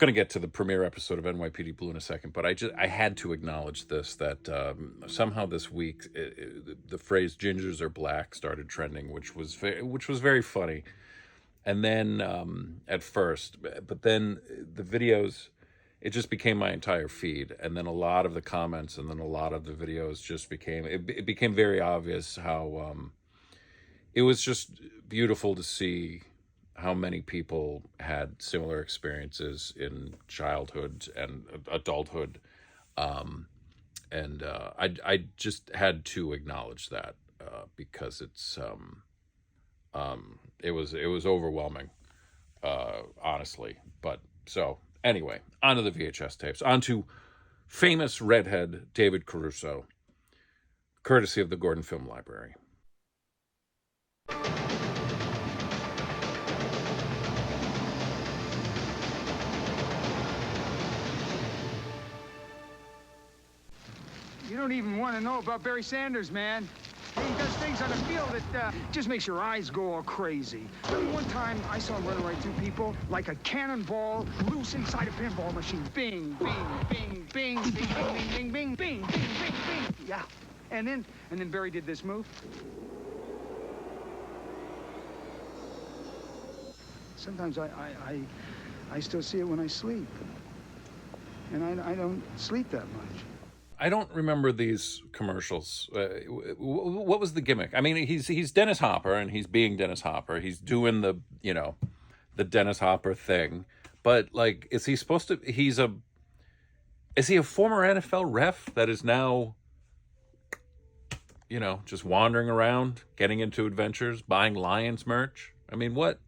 going to get to the premiere episode of NYPD Blue in a second, but I had to acknowledge this, that somehow this week the phrase "gingers are black" started trending, which was very funny. And then at first, but then the videos, it just became my entire feed, and then a lot of the comments, and then a lot of the videos just became it became very obvious how it was just beautiful to see how many people had similar experiences in childhood and adulthood, and I just had to acknowledge that because it was overwhelming, honestly. But so anyway, onto the VHS tapes, onto famous redhead David Caruso, courtesy of the Gordon Film Library. You don't even want to know about Barry Sanders, man. He does things on the field that just makes your eyes go all crazy. One time, I saw him running right through people like a cannonball loose inside a pinball machine. Bing, bing, bing, bing, bing, bing, bing, bing, bing, bing, bing, bing. Yeah. And then Barry did this move. Sometimes I still see it when I sleep. And I don't sleep that much. I don't remember these commercials. What was the gimmick? I mean, he's Dennis Hopper, and he's being Dennis Hopper. He's doing the Dennis Hopper thing. But like, is he a former NFL ref that is now, just wandering around, getting into adventures, buying Lions merch? I mean, what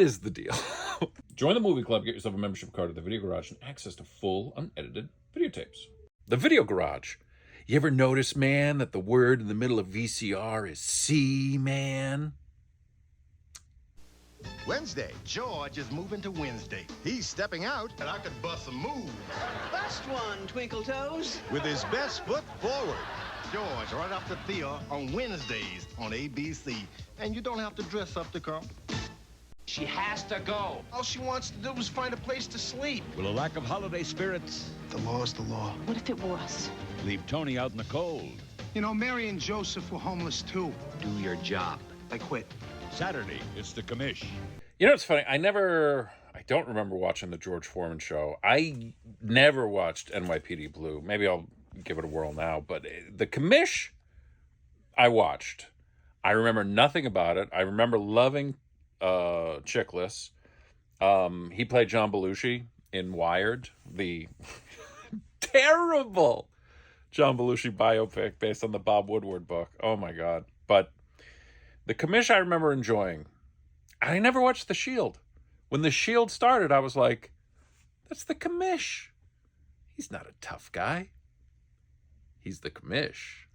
is the deal? Join the movie club, get yourself a membership card at the Video Garage, and access to full, unedited videotapes. The Video Garage. You ever notice, man, that the word in the middle of VCR is C, man? Wednesday, George is moving to Wednesday. He's stepping out, and I could bust a move. Bust one, Twinkle Toes. With his best foot forward. George, right off the theater on Wednesdays on ABC. And you don't have to dress up to come. She has to go. All she wants to do is find a place to sleep. Will a lack of holiday spirits? The law's the law. What if it was? Leave Tony out in the cold. You know, Mary and Joseph were homeless too. Do your job. I quit. Saturday, it's the commish. It's funny. I don't remember watching the George Foreman show. I never watched NYPD Blue. Maybe I'll give it a whirl now. But the commish, I watched. I remember nothing about it. I remember loving Chickless. He played John Belushi in Wired, the terrible John Belushi biopic based on the Bob Woodward book. Oh my God. But the commish I remember enjoying. I never watched The Shield. When The Shield started, I was like, that's the commish. He's not a tough guy. He's the commish.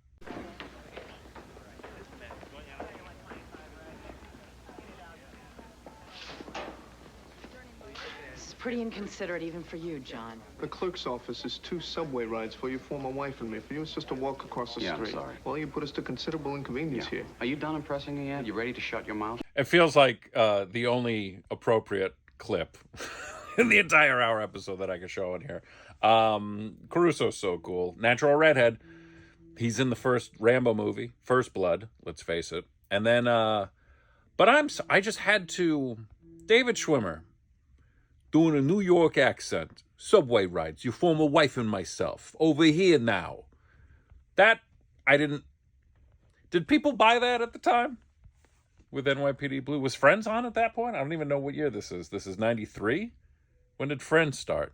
Pretty inconsiderate even for you, John. The clerk's office is 2 subway rides for your former wife and me. For you, it's just a walk across the street. I'm sorry. Well, you put us to considerable inconvenience here. Are you done impressing me yet? You ready to shut your mouth? It feels like the only appropriate clip in the entire hour episode that I could show in here. Caruso's so cool. Natural redhead. He's in the first Rambo movie, First Blood, let's face it. And then, but I just had to, David Schwimmer, doing a New York accent, subway rides, your former wife and myself, over here now. That, did people buy that at the time? With NYPD Blue? Was Friends on at that point? I don't even know what year this is. This is 93? When did Friends start?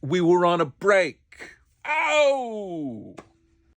We were on a break. Ow!